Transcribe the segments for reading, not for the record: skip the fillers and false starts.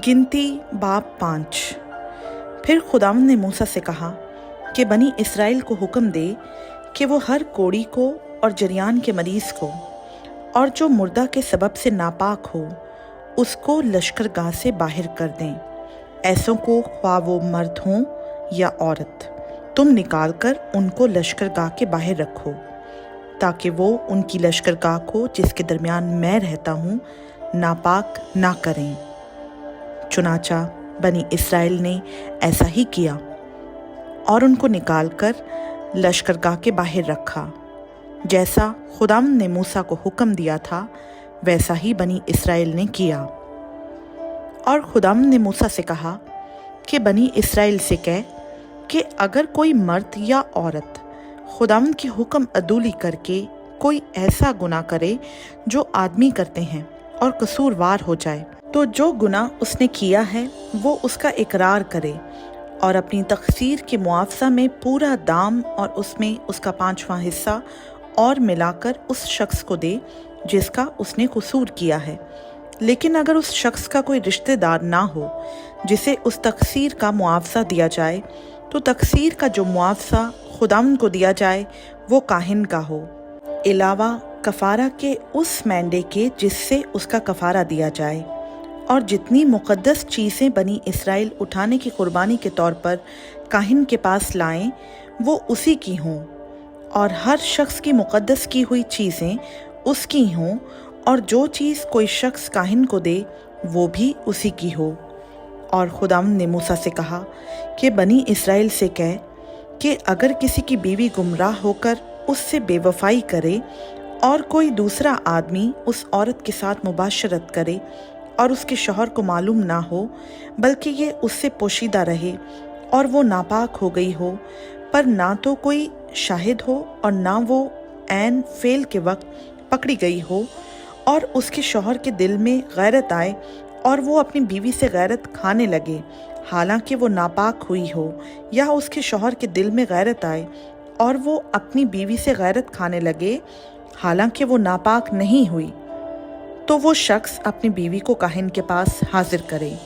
गिनती बाब 5। फिर खुदावंद ने मूसा से कहा कि बनी इसराइल को हुक्म दे कि वो हर कोढ़ी को और जरियान के मरीज को और जो मुर्दा के सबब से नापाक हो उसको लश्करगाह से बाहर कर दें। ऐसों को ख्वाह वो मर्द हों या औरत, तुम निकाल कर उनको लश्करगाह के बाहर रखो, ताकि वो उनकी लश्करगाह को जिसके दरमियान मैं रहता हूँ नापाक ना करें। चुनाचा बनी इसराइल ने ऐसा ही किया और उनको निकालकर लश्करगाह के बाहर रखा। जैसा खुदावंद ने मूसा को हुक्म दिया था वैसा ही बनी इसराइल ने किया। और खुदावंद ने मूसा से कहा कि बनी इसराइल से कह कि अगर कोई मर्द या औरत खुदावंद की हुक्म अदूली करके कोई ऐसा गुनाह करे जो आदमी करते हैं और कसूरवार हो जाए, तो जो गुनाह उसने किया है वो उसका इकरार करे और अपनी तकसीर के मुआवजा में पूरा दाम और उसमें उसका 5वां हिस्सा और मिलाकर उस शख्स को दे जिसका उसने कसूर किया है। लेकिन अगर उस शख्स का कोई रिश्तेदार ना हो जिसे उस तकसीर का मुआवजा दिया जाए, तो तकसीर का जो मुआवजा खुदावंद को दिया जाए वो काहिन का हो, अलावा कफ़ारा के उस मेंढे के जिससे उसका कफ़ारा दिया जाए। और जितनी मुक़द्दस चीज़ें बनी इसराइल उठाने की कुर्बानी के तौर पर काहिन के पास लाएं वो उसी की हों, और हर शख्स की मुक़द्दस की हुई चीज़ें उसकी हों, और जो चीज़ कोई शख्स काहिन को दे वो भी उसी की हो। और खुदावंद ने मूसा से कहा कि बनी इसराइल से कह कि अगर किसी की बीवी गुमराह होकर उससे बेवफाई करे और कोई दूसरा आदमी उस औरत के साथ मुबाशरत करे और उसके शौहर को मालूम ना हो, बल्कि ये उससे पोशीदा रहे और वो नापाक हो गई हो, पर ना तो कोई शाहिद हो और ना वो ऐन फेल के वक्त पकड़ी गई हो, और उसके शौहर के दिल में गैरत आए और वो अपनी बीवी से गैरत खाने लगे हालांकि वो नापाक हुई हो, या उसके शौहर के दिल में गैरत आए और वो अपनी बीवी से गैरत खाने लगे हालांकि वो नापाक नहीं हुई, तो वो शख्स अपनी बीवी को काहिन के पास हाजिर करे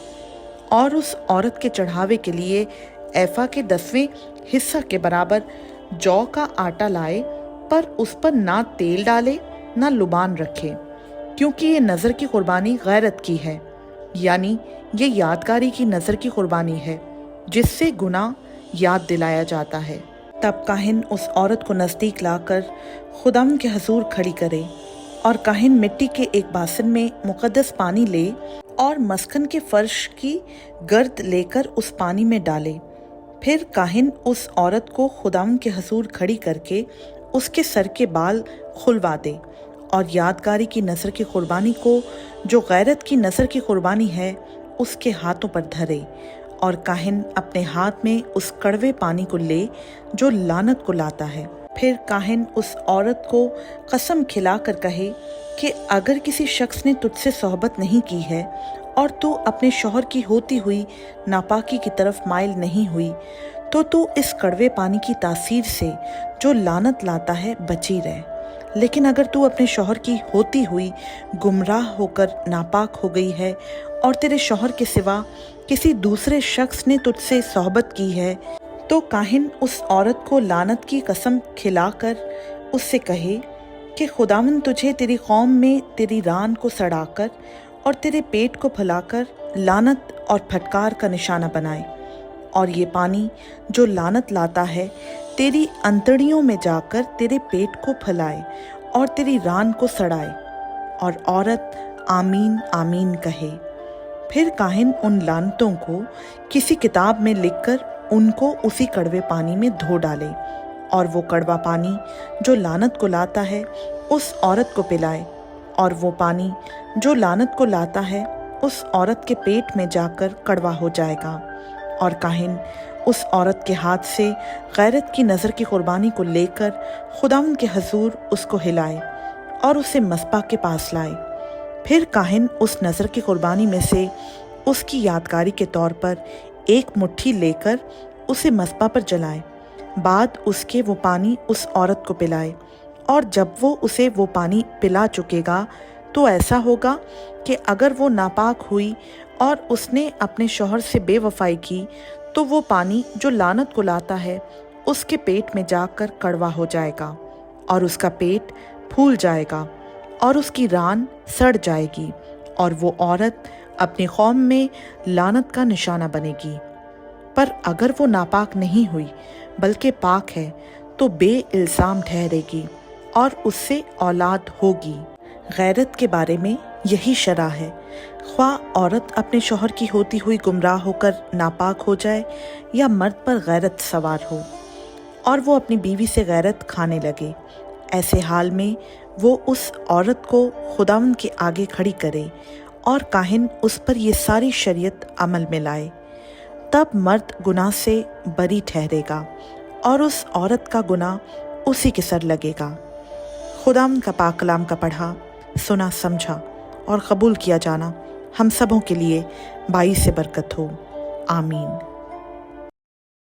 और उस औरत के चढ़ावे के लिए एफा के 10वें हिस्सा के बराबर जौ का आटा लाए, पर उस पर ना तेल डाले ना लुबान रखे, क्योंकि ये नज़र की कुर्बानी गैरत की है, यानी ये यादगारी की नज़र की कुर्बानी है जिससे गुनाह याद दिलाया जाता है। तब काहिन उस औरत को नज़दीक लाकर खुदावंद के हजूर खड़ी करे, और काहिन मिट्टी के एक बासन में मुक़द्दस पानी ले और मस्कन के फर्श की गर्द लेकर उस पानी में डाले। फिर काहिन उस औरत को खुदावंद के हजूर खड़ी करके उसके सर के बाल खुलवा दे और यादगारी की नज़र की कुर्बानी को, जो गैरत की नज़र की कुर्बानी है, उसके हाथों पर धरे, और काहिन अपने हाथ में उस कड़वे पानी को ले जो लानत को लाता है। फिर काहिन उस औरत को कसम खिलाकर कहे कि अगर किसी शख्स ने तुझसे सोहबत नहीं की है और तू अपने शौहर की होती हुई नापाकी की तरफ माइल नहीं हुई, तो तू इस कड़वे पानी की तासीर से जो लानत लाता है बची रह। लेकिन अगर तू अपने शौहर की होती हुई गुमराह होकर नापाक हो गई है और तेरे शौहर के सिवा किसी दूसरे शख्स ने तुझसे सोहबत की है, तो काहिन उस औरत को लानत की कसम खिलाकर उससे कहे कि खुदावंद तुझे तेरी कौम में तेरी रान को सड़ाकर और तेरे पेट को फैलाकर लानत और फटकार का निशाना बनाए, और ये पानी जो लानत लाता है तेरी अंतड़ियों में जाकर तेरे पेट को फैलाए और तेरी रान को सड़ाए। और औरत आमीन आमीन कहे। फिर काहिन उन लानतों को किसी किताब में लिखकर उनको उसी कड़वे पानी में धो डाले, और वो कड़वा पानी जो लानत को लाता है उस औरत को पिलाए, और वो पानी जो लानत को लाता है उस औरत के पेट में जाकर कड़वा हो जाएगा। और काहिन उस औरत के हाथ से गैरत की नज़र की कुर्बानी को लेकर खुदावंद के हजूर उसको हिलाए और उसे मस्बा के पास लाए। फिर काहिन उस नज़र की कुर्बानी में से उसकी यादगारी के तौर पर एक मुट्ठी लेकर उसे मस्बा पर जलाए, बाद उसके वो पानी उस औरत को पिलाए, और जब वो उसे वो पानी पिला चुकेगा तो ऐसा होगा कि अगर वो नापाक हुई اور اس نے اپنے شوہر سے بے وفائی کی تو وہ پانی جو لعنت کو لاتا ہے اس کے پیٹ میں جا کر کڑوا ہو جائے گا اور اس کا پیٹ پھول جائے گا اور اس کی ران سڑ جائے گی اور وہ عورت اپنی قوم میں لعنت کا نشانہ بنے گی۔ پر اگر وہ ناپاک نہیں ہوئی بلکہ پاک ہے تو بے الزام ٹھہرے گی اور اس سے اولاد ہوگی۔ غیرت کے بارے میں یہی شرح ہے، خواہ عورت اپنے شوہر کی ہوتی ہوئی گمراہ ہو کر ناپاک ہو جائے یا مرد پر غیرت سوار ہو اور وہ اپنی بیوی سے غیرت کھانے لگے، ایسے حال میں وہ اس عورت کو خداوند کے آگے کھڑی کرے اور کاہن اس پر یہ ساری شریعت عمل میں لائے، تب مرد گناہ سے بری ٹھہرے گا اور اس عورت کا گناہ اسی کے سر لگے گا۔ خداوند کا پاک کلام کا پڑھا، سنا، سمجھا اور قبول کیا جانا ہم سبوں کے لیے باعث برکت ہو۔ آمین۔